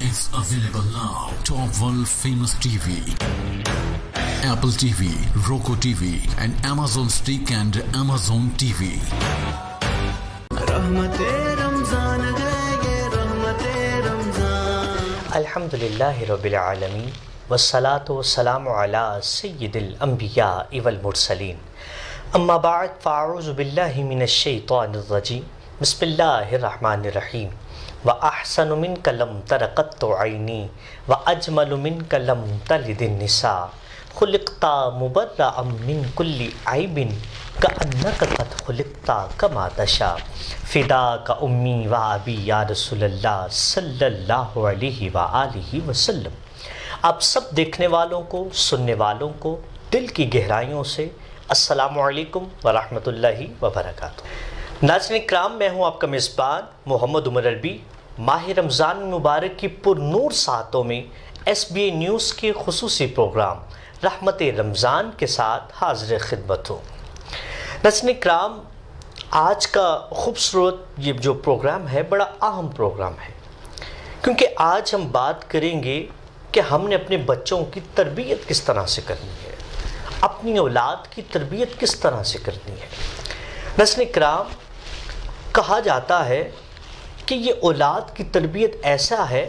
is available now. Top world famous TV, Apple TV, Roku TV, and Amazon Stick and Amazon TV. الحمدللہ رب العالمین والصلاة والسلام علی سید الانبیاء والمرسلین اما بعد فاعوذ باللہ من الشیطان الرجیم بسم اللہ الرحمن الرحیم وَأَحْسَنُ مِنْكَ لَمْ تَرَ قَطُّ عَيْنِي وَأَجْمَلُ مِنْكَ لَمْ تَلِدِ النِّسَاءُ خُلِقْتَ مُبَرَّأً مِنْ كُلِّ عَيْبٍ كَأَنَّكَ قَدْ خُلِقْتَ كَمَا تَشَاءُ فِدَاكَ أُمِّي وَأَبِي یا رسول اللہ صلی اللہ علیہ وآلہ وسلم۔ آپ سب دیکھنے والوں کو، سننے والوں کو دل کی گہرائیوں سے السلام علیکم ورحمۃ اللہ وبرکاتہ۔ ناظرین کرام، میں ہوں آپ کا میزبان محمد عمر عربی۔ ماہ رمضان مبارک کی پر نور ساعتوں میں ایس بی اے نیوز کے خصوصی پروگرام رحمت رمضان کے ساتھ حاضر خدمت ہوں۔ ناظرین کرام، آج کا خوبصورت یہ جو پروگرام ہے بڑا اہم پروگرام ہے، کیونکہ آج ہم بات کریں گے کہ ہم نے اپنے بچوں کی تربیت کس طرح سے کرنی ہے، اپنی اولاد کی تربیت کس طرح سے کرنی ہے۔ ناظرین کرام، کہا جاتا ہے کہ یہ اولاد کی تربیت ایسا ہے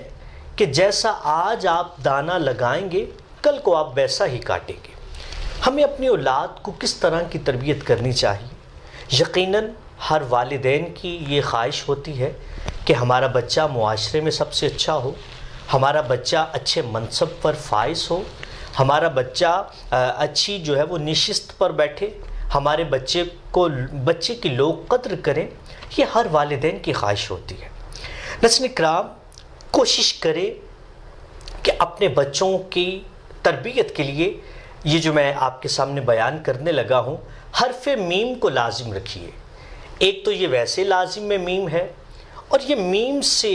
کہ جیسا آج آپ دانہ لگائیں گے کل کو آپ ویسا ہی کاٹیں گے۔ ہمیں اپنی اولاد کو کس طرح کی تربیت کرنی چاہیے؟ یقیناً ہر والدین کی یہ خواہش ہوتی ہے کہ ہمارا بچہ معاشرے میں سب سے اچھا ہو، ہمارا بچہ اچھے منصب پر فائز ہو، ہمارا بچہ اچھی جو ہے وہ نشست پر بیٹھے، ہمارے بچے کی لوگ قدر کریں۔ یہ ہر والدین کی خواہش ہوتی ہے۔ ناظرین کرام، کوشش کریں کہ اپنے بچوں کی تربیت کے لیے یہ جو میں آپ کے سامنے بیان کرنے لگا ہوں، حرف میم کو لازم رکھیے۔ ایک تو یہ ویسے لازم میں میم ہے، اور یہ میم سے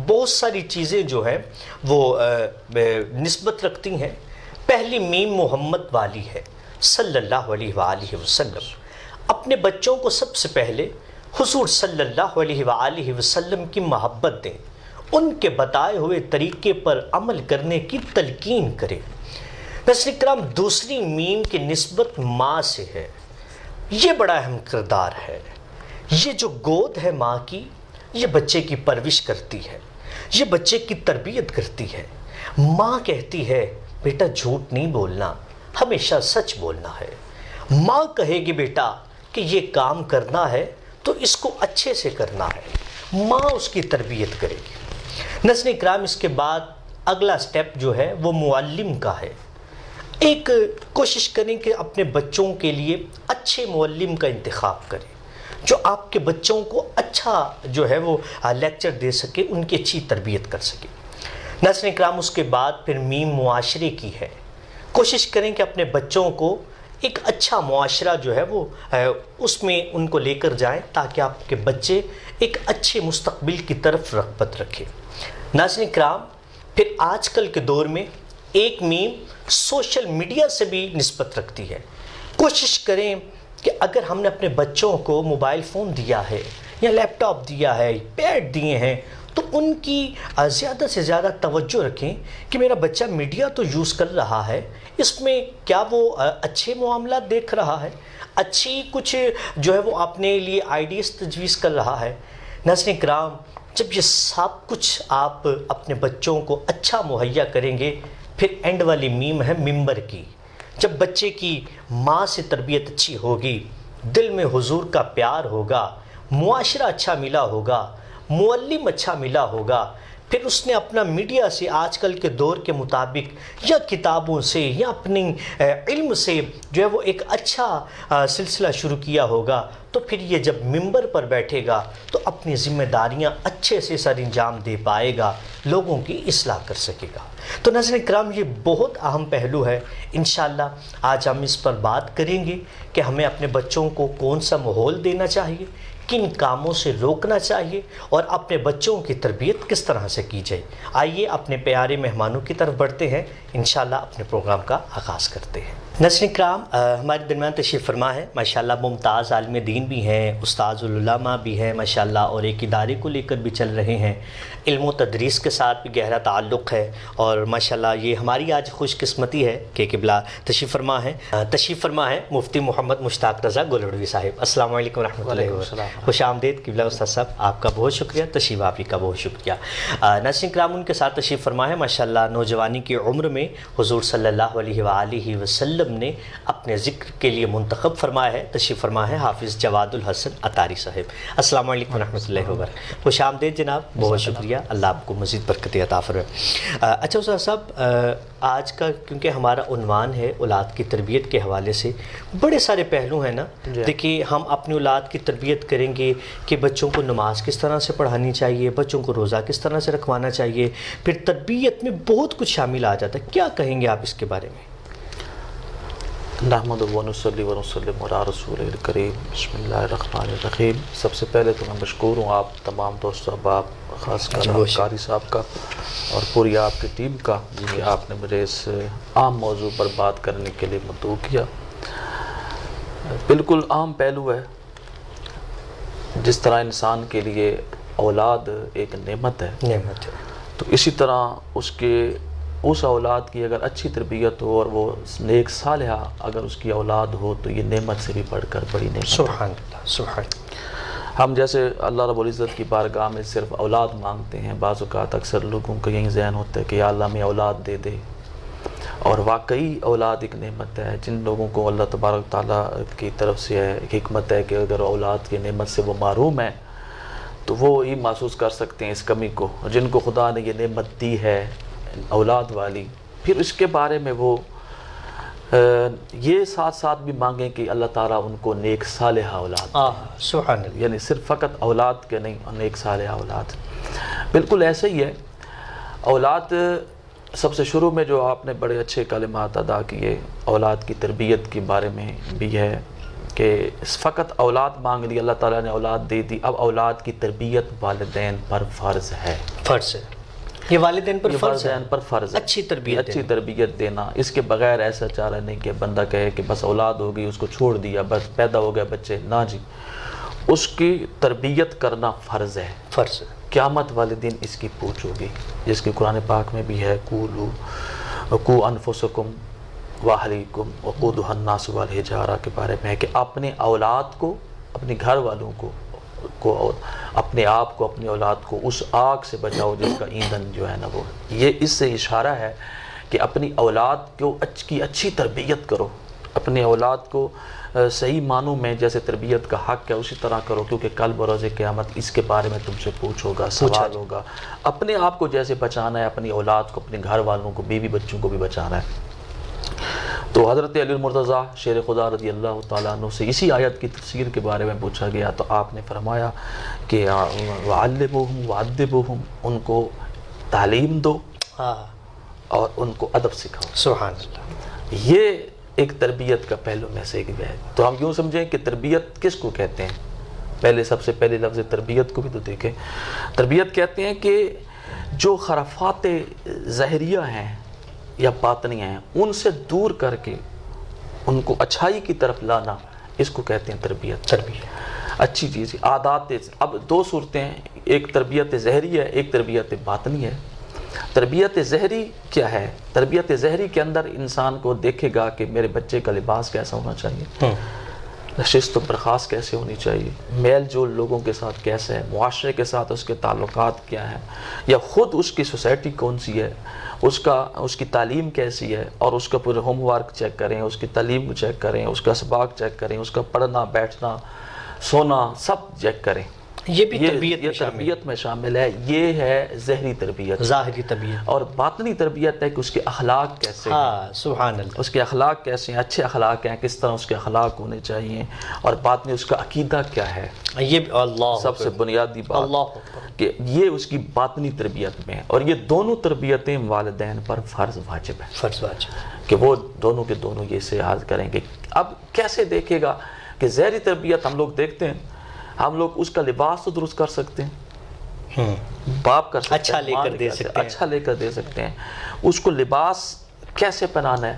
بہت ساری چیزیں جو ہیں وہ نسبت رکھتی ہیں۔ پہلی میم محمد والی ہے صلی اللہ علیہ وآلہ وسلم۔ اپنے بچوں کو سب سے پہلے حضور صلی اللہ علیہ وآلہ وسلم کی محبت دیں، ان کے بتائے ہوئے طریقے پر عمل کرنے کی تلقین کریں۔ ناظرین کرام، دوسری میم کی نسبت ماں سے ہے۔ یہ بڑا اہم کردار ہے۔ یہ جو گود ہے ماں کی، یہ بچے کی پرورش کرتی ہے، یہ بچے کی تربیت کرتی ہے۔ ماں کہتی ہے بیٹا جھوٹ نہیں بولنا، ہمیشہ سچ بولنا ہے۔ ماں کہے گی بیٹا کہ یہ کام کرنا ہے تو اس کو اچھے سے کرنا ہے۔ ماں اس کی تربیت کرے گی۔ ناظرین کرام، اس کے بعد اگلا سٹیپ جو ہے وہ معلم کا ہے۔ ایک کوشش کریں کہ اپنے بچوں کے لیے اچھے معلم کا انتخاب کریں، جو آپ کے بچوں کو اچھا جو ہے وہ لیکچر دے سکے، ان کی اچھی تربیت کر سکے۔ ناظرین کرام، اس کے بعد پھر میم معاشرے کی ہے۔ کوشش کریں کہ اپنے بچوں کو ایک اچھا معاشرہ جو ہے وہ اس میں ان کو لے کر جائیں، تاکہ آپ کے بچے ایک اچھے مستقبل کی طرف رغبت رکھیں۔ ناظرین کرام، پھر آج کل کے دور میں ایک میم سوشل میڈیا سے بھی نسبت رکھتی ہے۔ کوشش کریں کہ اگر ہم نے اپنے بچوں کو موبائل فون دیا ہے یا لیپ ٹاپ دیا ہے، پیڈ دیے ہیں، تو ان کی زیادہ سے زیادہ توجہ رکھیں کہ میرا بچہ میڈیا تو یوز کر رہا ہے، اس میں کیا وہ اچھے معاملات دیکھ رہا ہے، اچھی کچھ جو ہے وہ اپنے لیے آئیڈیاز تجویز کر رہا ہے۔ ناظرین کرام، جب یہ سب کچھ آپ اپنے بچوں کو اچھا مہیا کریں گے، پھر اینڈ والی میم ہے ممبر کی۔ جب بچے کی ماں سے تربیت اچھی ہوگی، دل میں حضور کا پیار ہوگا، معاشرہ اچھا ملا ہوگا، معلم اچھا ملا ہوگا، پھر اس نے اپنا میڈیا سے آج کل کے دور کے مطابق یا کتابوں سے یا اپنی علم سے جو ہے وہ ایک اچھا سلسلہ شروع کیا ہوگا، تو پھر یہ جب ممبر پر بیٹھے گا تو اپنی ذمہ داریاں اچھے سے سر انجام دے پائے گا، لوگوں کی اصلاح کر سکے گا۔ تو ناظرین کرام، یہ بہت اہم پہلو ہے۔ انشاءاللہ آج ہم اس پر بات کریں گے کہ ہمیں اپنے بچوں کو کون سا ماحول دینا چاہیے، کن کاموں سے روکنا چاہیے، اور اپنے بچوں کی تربیت کس طرح سے کی جائے۔ آئیے اپنے پیارے مہمانوں کی طرف بڑھتے ہیں، انشاءاللہ اپنے پروگرام کا آغاز کرتے ہیں۔ ناظرین کرام، ہمارے درمیان تشریف فرما ہے ماشاءاللہ ممتاز عالم دین بھی ہیں، استاذ العلماء بھی ہیں ماشاءاللہ، اور ایک ادارے کو لے کر بھی چل رہے ہیں، علم و تدریس کے ساتھ بھی گہرا تعلق ہے، اور ماشاءاللہ یہ ہماری آج خوش قسمتی ہے کہ قبلہ تشریف فرما ہے مفتی محمد مشتاق رضا گولڑوی صاحب۔ السلام علیکم ورحمۃ اللہ وبرکاتہ، خوش آمدید قبلہ استاذ صاحب، آپ کا بہت شکریہ، تشریف آپ ہی کا بہت شکریہ۔ ناظرین کرام، ان کے ساتھ تشریف فرما ہے ماشاءاللہ نوجوانی کی عمر میں حضور صلی اللہ علیہ وآلہ وسلم نے اپنے ذکر کے لیے منتخب فرمایا ہے، تشریف فرما ہے حافظ جواد الحسن عطاری صاحب۔ السلام علیکم ورحمۃ اللہ وبرکاتہ، خوش آمدید جناب، بہت شکریہ، اللہ آپ کو مزید برکت عطا فرمائے۔ اچھا استاد صاحب، آج کا کیونکہ ہمارا عنوان ہے اولاد کی تربیت کے حوالے سے، بڑے سارے پہلو ہیں نا۔ دیکھیے، ہم اپنی اولاد کی تربیت کریں گے کہ بچوں کو نماز کس طرح سے پڑھانی چاہیے، بچوں کو روزہ کس طرح سے رکھوانا چاہیے، پھر تربیت میں بہت کچھ شامل آ جاتا ہے، کیا کہیں گے آپ اس کے بارے میں؟ نحمد و نصلی و نسلم علی رسول الکریم، بسم اللہ الرحمن الرحیم۔ سب سے پہلے تو میں مشکور ہوں آپ تمام دوست احباب، خاص کر قاری صاحب کا اور پوری آپ کی ٹیم کا، کہ آپ نے مجھے اس عام موضوع پر بات کرنے کے لیے مدعو کیا۔ بالکل عام پہلو ہے، جس طرح انسان کے لیے اولاد ایک نعمت ہے، تو اسی طرح اس اولاد کی اگر اچھی تربیت ہو اور وہ نیک صالحہ اگر اس کی اولاد ہو تو یہ نعمت سے بھی بڑھ کر بڑی نعمت ہے۔ سبحان اللہ، سبحان اللہ۔ ہم جیسے اللہ رب العزت کی بارگاہ میں صرف اولاد مانگتے ہیں، بعض اوقات اکثر لوگوں کا یہی ذہن ہوتا ہے کہ یا اللہ ہمیں اولاد دے دے، اور واقعی اولاد ایک نعمت ہے۔ جن لوگوں کو اللہ تبارک تعالیٰ کی طرف سے ایک حکمت ہے کہ اگر اولاد کی نعمت سے وہ محروم ہے تو وہ ہی محسوس کر سکتے ہیں اس کمی کو، جن کو خدا نے یہ نعمت دی ہے اولاد والی، پھر اس کے بارے میں وہ یہ ساتھ ساتھ بھی مانگیں کہ اللہ تعالیٰ ان کو نیک صالحہ اولاد، سبحان اللہ، یعنی صرف فقط اولاد کے نہیں، نیک صالحہ اولاد۔ بالکل ایسے ہی ہے، اولاد سب سے شروع میں جو آپ نے بڑے اچھے کلمات ادا کیے اولاد کی تربیت کے بارے میں بھی ہے کہ فقط اولاد مانگ لی، اللہ تعالیٰ نے اولاد دے دی، اب اولاد کی تربیت والدین پر فرض ہے۔ فرض ہے، یہ والدین پر فرض ہے، اچھی تربیت دینا۔ اس کے بغیر ایسا چارہ نہیں کہ بندہ کہے کہ بس اولاد ہو گئی اس کو چھوڑ دیا، بس پیدا ہو گئے بچے، نہ جی، اس کی تربیت کرنا فرض ہے، فرض ہے۔ قیامت والے دن اس کی پوچھ ہوگی، جس کی قرآن پاک میں بھی ہے قو انفسکم واہلیکم وقودھا الناس والحجارہ کے بارے میں ہے کہ اپنے اولاد کو، اپنے گھر والوں کو اور اپنے آپ کو، اپنی اولاد کو اس آگ سے بچاؤ جس کا ایندھن جو ہے نا وہ، یہ اس سے اشارہ ہے کہ اپنی اولاد کو کی اچھی تربیت کرو، اپنی اولاد کو صحیح معنوں میں جیسے تربیت کا حق ہے اسی طرح کرو، کیونکہ کل بروز قیامت اس کے بارے میں تم سے پوچھ ہوگا، سوال ہوگا۔ اپنے آپ کو جیسے بچانا ہے، اپنی اولاد کو، اپنے گھر والوں کو، بیوی بچوں کو بھی بچانا ہے۔ تو حضرت علی المرتضیٰ شیر خدا رضی اللہ تعالیٰ عنہ سے اسی آیت کی تفسیر کے بارے میں پوچھا گیا تو آپ نے فرمایا کہ وَعَلِّمُوهُمْ وَعَدِّبُوهُمْ، ان کو تعلیم دو اور ان کو ادب سکھاؤ۔ سبحان اللہ، یہ ایک تربیت کا پہلو میں سے ایک ہے۔ تو ہم یوں سمجھیں کہ تربیت کس کو کہتے ہیں؟ پہلے سب سے پہلے لفظ تربیت کو بھی تو دیکھیں۔ تربیت کہتے ہیں کہ جو خرافات ظاہریہ ہیں یا باطنیہ ہیں ان سے دور کر کے ان کو اچھائی کی طرف لانا، اس کو کہتے ہیں تربیت۔ اچھی چیز، عادات۔ اب دو صورتیں ہیں، ایک تربیت ظاہری ہے، ایک تربیت باطنی ہے۔ تربیت ظاہری کیا ہے؟ تربیت ظاہری کے اندر انسان کو دیکھے گا کہ میرے بچے کا لباس کیسا ہونا چاہیے، نشست و برخاست کیسے ہونی چاہیے، میل جول لوگوں کے ساتھ کیسے ہے، معاشرے کے ساتھ اس کے تعلقات کیا ہیں، یا خود اس کی سوسائٹی کون سی ہے، اس کی تعلیم کیسی ہے، اور اس کا پورے ہوم ورک چیک کریں، اس کی تعلیم کو چیک کریں، اس کا اسباق چیک کریں، اس کا پڑھنا بیٹھنا سونا سب چیک کریں۔ یہ بھی تربیت میں شامل ہے۔ یہ ہے ظاہری تربیت، ظاہری تربیت۔ اور باطنی تربیت ہے کہ اس کے اخلاق کیسے ہیں، سبحان اللہ، اس کے اخلاق کیسے ہیں، اچھے اخلاق ہیں، کس طرح اس کے اخلاق ہونے چاہیے، اور باطنی اس کا عقیدہ کیا ہے۔ یہ اللہ سب سے بنیادی بات کہ یہ اس کی باطنی تربیت میں ہے، اور یہ دونوں تربیتیں والدین پر فرض واجب ہے، فرض واجب کہ وہ دونوں کے دونوں یہ سے یاد کریں گے۔ اب کیسے دیکھے گا کہ ظاہری تربیت ہم لوگ دیکھتے ہیں، ہم لوگ اس کا لباس تو درست کر سکتے ہیں، باپ کر سکتے ہیں، اچھا لے کر دے سکتے ہیں، اس کو لباس کیسے پہنانا ہے،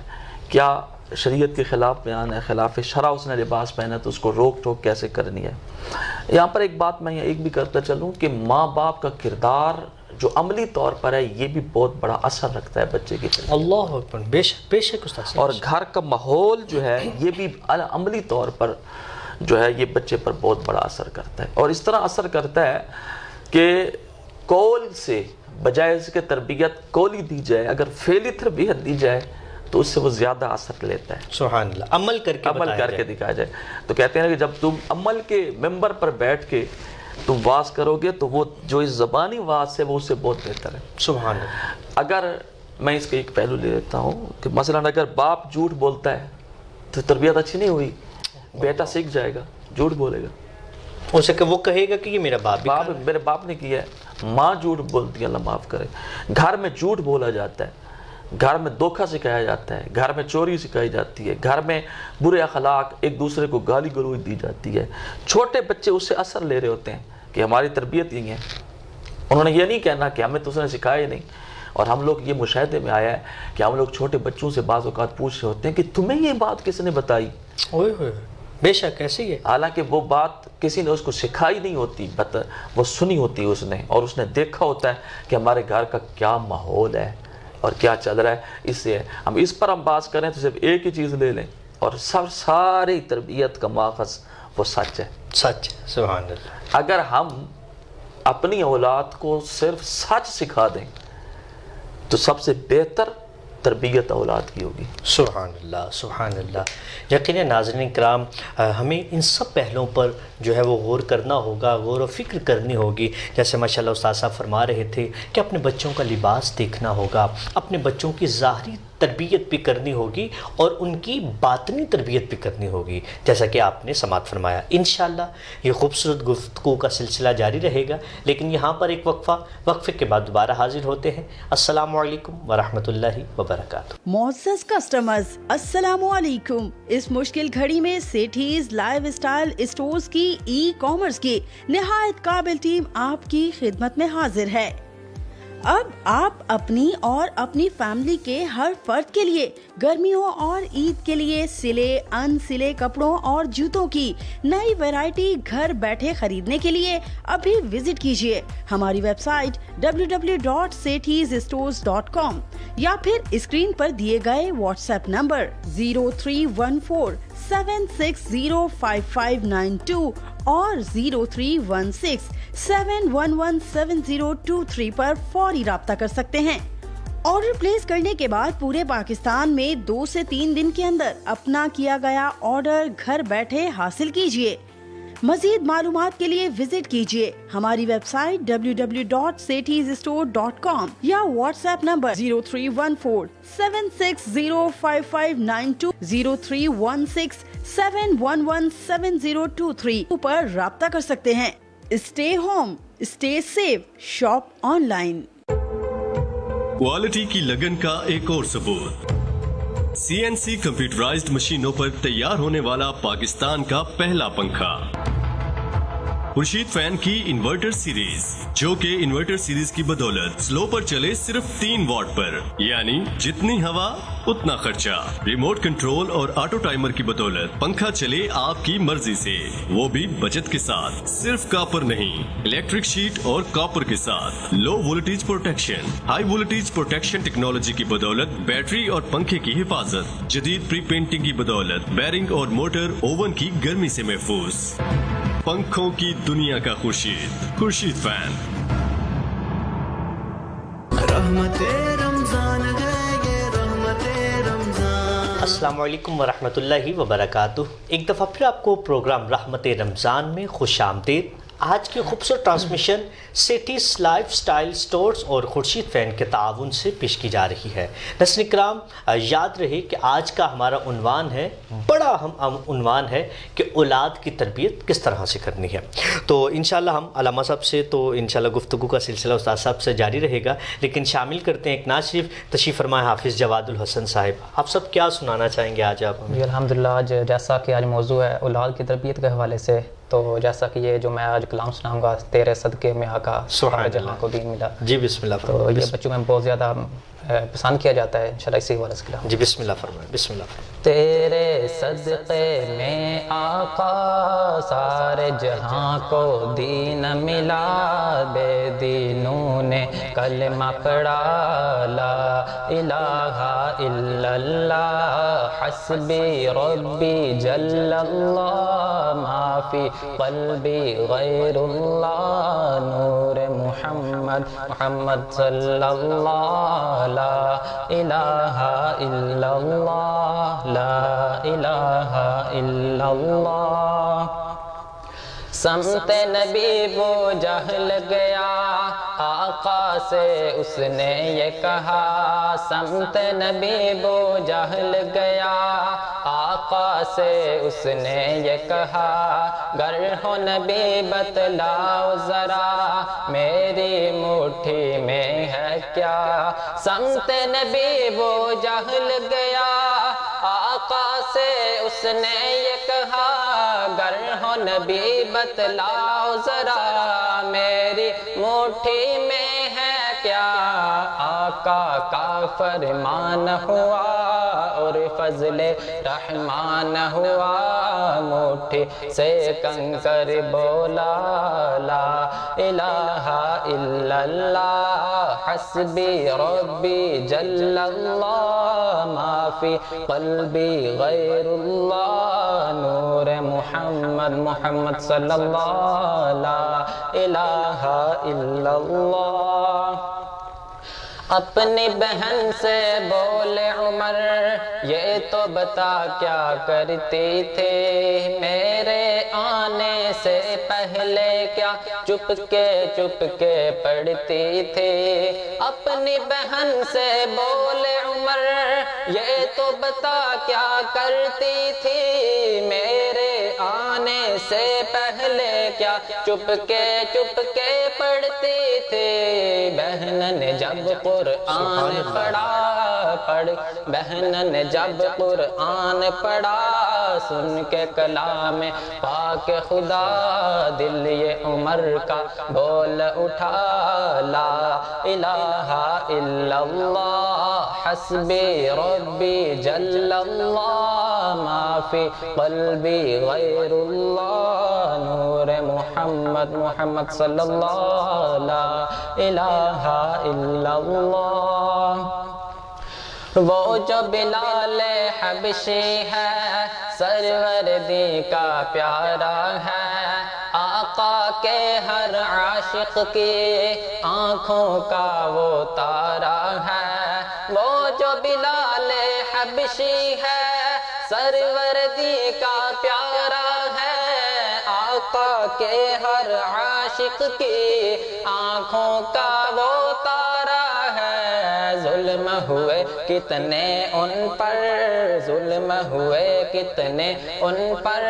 کیا شریعت کے خلاف بیان ہے، خلاف شرع اس نے لباس پہنا تو اس کو روک ٹوک کیسے کرنی ہے۔ یہاں پر ایک بات میں ایک بھی کرتا چلوں کہ ماں باپ کا کردار جو عملی طور پر ہے یہ بھی بہت بڑا اثر رکھتا ہے بچے کی تربیت۔ اللہ اکبر، بے شک بے شک استاد۔ اور گھر کا ماحول جو ہے یہ بھی عملی طور پر جو ہے یہ بچے پر بہت بڑا اثر کرتا ہے، اور اس طرح اثر کرتا ہے کہ قول سے بجائے اس کے تربیت قولی دی جائے، اگر فعلی تربیت دی جائے تو اس سے وہ زیادہ اثر لیتا ہے۔ سبحان اللہ، عمل کر کے دکھایا جائے۔ تو کہتے ہیں کہ جب تم عمل کے ممبر پر بیٹھ کے تم واز کرو گے تو وہ جو اس زبانی واز سے وہ اس سے بہت بہتر ہے۔ سبحان اللہ۔ اگر میں اس کا ایک پہلو لے لیتا ہوں کہ مثلا اگر باپ جھوٹ بولتا ہے تو تربیت اچھی نہیں ہوئی، بیٹا سیکھ جائے گا، جھوٹ بولے گا، اسے کہ وہ کہے گا کہ یہ میرا باپ میرے باپ نے کیا ہے۔ ماں جھوٹ بولتی ہے، اللہ معاف کرے، گھر میں جھوٹ بولا جاتا ہے، گھر میں دھوکہ سکھایا جاتا ہے، گھر میں چوری سکھائی جاتی ہے، گھر میں برے اخلاق، ایک دوسرے کو گالی گلوچ دی جاتی ہے۔ چھوٹے بچے اس سے اثر لے رہے ہوتے ہیں کہ ہماری تربیت یہی ہے، انہوں نے یہ نہیں کہنا کہ ہمیں تو اس نے سکھایا ہی نہیں۔ اور ہم لوگ یہ مشاہدے میں آیا ہے کہ ہم لوگ چھوٹے بچوں سے بعض اوقات پوچھ رہے ہوتے ہیں کہ تمہیں یہ بات کس نے بتائی؟ ہوئے ہوئے، بے شک ایسے ہی ہے۔ حالانکہ وہ بات کسی نے اس کو سکھائی نہیں ہوتی، وہ سنی ہوتی ہے اس نے، اور اس نے دیکھا ہوتا ہے کہ ہمارے گھر کا کیا ماحول ہے اور کیا چل رہا ہے۔ اس سے ہم اس پر ہم بات کریں تو صرف ایک ہی چیز لے لیں، اور ساری تربیت کا ماخذ وہ سچ ہے۔ سچ، سبحان اللہ۔ اگر ہم اپنی اولاد کو صرف سچ سکھا دیں تو سب سے بہتر تربیت اولاد کی ہوگی۔ سبحان اللہ، سبحان اللہ۔ یقیناً ناظرین کرام، ہمیں ان سب پہلوؤں پر جو ہے وہ غور کرنا ہوگا، غور و فکر کرنی ہوگی۔ جیسے ماشاءاللہ استاد صاحب فرما رہے تھے کہ اپنے بچوں کا لباس دیکھنا ہوگا، اپنے بچوں کی ظاہری تربیت بھی کرنی ہوگی اور ان کی باطنی تربیت بھی کرنی ہوگی، جیسا کہ آپ نے سماعت فرمایا۔ انشاءاللہ یہ خوبصورت گفتگو کا سلسلہ جاری رہے گا، لیکن یہاں پر ایک وقفے کے بعد دوبارہ حاضر ہوتے ہیں۔ السلام علیکم ورحمۃ اللہ وبرکاتہ۔ معزز کسٹمرز، السلام علیکم۔ اس مشکل گھڑی میں سیٹھیز لائف اسٹائل اسٹورز کی ای کامرس کی نہایت قابل ٹیم آپ کی خدمت میں حاضر ہے۔ اب آپ اپنی اور اپنی فیملی کے ہر فرد کے لیے گرمیوں اور عید کے لیے سلے ان سلے کپڑوں اور جوتوں کی نئی ویرائٹی گھر بیٹھے خریدنے کے لیے ابھی وزٹ کیجیے ہماری ویب سائٹ www.sethizstores.com یا پھر اسکرین پر دیے گئے واٹس ایپ نمبر 031476055592 اور 031671170023 پر فوری رابطہ کر سکتے ہیں۔ آرڈر پلیس کرنے کے بعد پورے پاکستان میں 2 سے 3 دن کے اندر اپنا کیا گیا آرڈر گھر بیٹھے حاصل کیجیے۔ مزید معلومات کے لیے وزٹ کیجیے ہماری ویب سائٹ www.sethizstore.com یا واٹس ایپ نمبر 031476055592 031671170023 پر رابطہ کر سکتے ہیں۔ Stay home, stay safe, shop online. Quality کی لگن کا ایک اور ثبوت، CNC کمپیوٹرائزڈ مشینوں پر تیار ہونے والا پاکستان کا پہلا پنکھا خورشید فین کی انورٹر سیریز، جو کہ انورٹر سیریز کی بدولت سلو پر چلے صرف 3 واٹ پر، یعنی جتنی ہوا اتنا خرچہ، ریموٹ کنٹرول اور آٹو ٹائمر کی بدولت پنکھا چلے آپ کی مرضی سے، وہ بھی بچت کے ساتھ۔ صرف کاپر نہیں، الیکٹرک شیٹ اور کاپر کے ساتھ low voltage protection, high voltage protection technology کی بدولت بیٹری اور پنکھے کی حفاظت، جدید پری پینٹنگ کی بدولت بیرنگ اور موٹر اوون کی گرمی سے محفوظ۔ پنکھوں کی دنیا کا خورشید فین۔ رحمت رمضان ہے یہ رحمت رمضان۔ السلام علیکم ورحمۃ اللہ وبرکاتہ۔ ایک دفعہ پھر آپ کو پروگرام رحمت رمضان میں خوش آمدید۔ آج کی خوبصورت transmission cities life style stores اور خورشید فین کے تعاون سے پیش کی جا رہی ہے۔ ناظرین کرام، یاد رہے کہ آج کا ہمارا عنوان ہے، بڑا اہم عنوان ہے کہ اولاد کی تربیت کس طرح سے کرنی ہے۔ تو انشاءاللہ ہم علامہ صاحب سے تو انشاءاللہ گفتگو کا سلسلہ استاد صاحب سے جاری رہے گا، لیکن شامل کرتے ہیں ایک نعت شریف تشریف فرمائے حافظ جواد الحسن صاحب۔ آپ سب کیا سنانا چاہیں گے آج آپ ہمیں؟ جی الحمدللہ، آج جیسا کہ آج موضوع ہے اولاد کی تربیت کے حوالے سے، تو جیسا کہ یہ جو میں آج کلام سناؤں گا، تیرے صدقے میں آقا سارے جہاں کو دین ملا، جی بسم اللہ۔ تو یہ بچوں میں بہت زیادہ پسند کیا جاتا ہے انشاءاللہ اسی حوالے سے کلام. جی بسم اللہ فرمائیں، بسم اللہ فرمائیں. تیرے صدقے میں آقا سارے جہاں کو دین ملا، بے دینوں نے کلمہ پڑھا لا الہ الا اللہ حسبی ربی جل اللہ ما فی قلبی غیر اللہ نور محمد محمد صلی اللہ لا الہ الا اللہ لا الہ الا اللہ. سمت نبی وہ جہل گیا آقا سے اس نے یہ کہا، سمت نبی وہ جہل گیا آقا سے اس نے یہ کہا، گر ہو نبی بتلاؤ ذرا میری مٹھی میں ہے کیا. سمت نبی وہ جہل گیا آقا سے اس نے یہ کہا، گر ہو نبی بتلاؤ ذرا میری مٹھی میں ہے کیا. آقا کا فرمان ہوا اور فضل رحمان ہوا، مٹھی سے کنکر بولا لا الہ الا اللہ حسبی ربی جل اللہ ما فی قلبی غیر اللہ نور محمد محمد صلی اللہ لا الہ الا اللہ. اپنی بہن سے بولے عمر یہ تو بتا کیا کرتی تھی، میرے آنے سے پہلے کیا چپ کے پڑھتی تھی. اپنی بہن سے بولے عمر یہ تو بتا کیا کرتی تھی، میرے آنے سے پہلے کیا چپ کے پڑھتی تھی. بہن نے جب قرآن بہن نے جب قرآن پڑھا، سن کے کلام پاک خدا دل یہ عمر کا بول اٹھا لا الہ الا اللہ حسبی ربی جل اللہ ما فی قلبی غیر اللہ نور محمد محمد صلی اللہ لا الہ الا اللہ. وہ جو بلال حبشی ہے سروردی کا پیارا ہے، آقا کے ہر عاشق کی آنکھوں کا وہ تارا ہے. وہ جو بلال حبشی ہے سروردی کا پیارا ہے، آقا کے ہر عاشق کی آنکھوں کا وہ تارا ہے. ظلم ہوئے کتنے ان پر، ظلم ہوئے کتنے ان پر،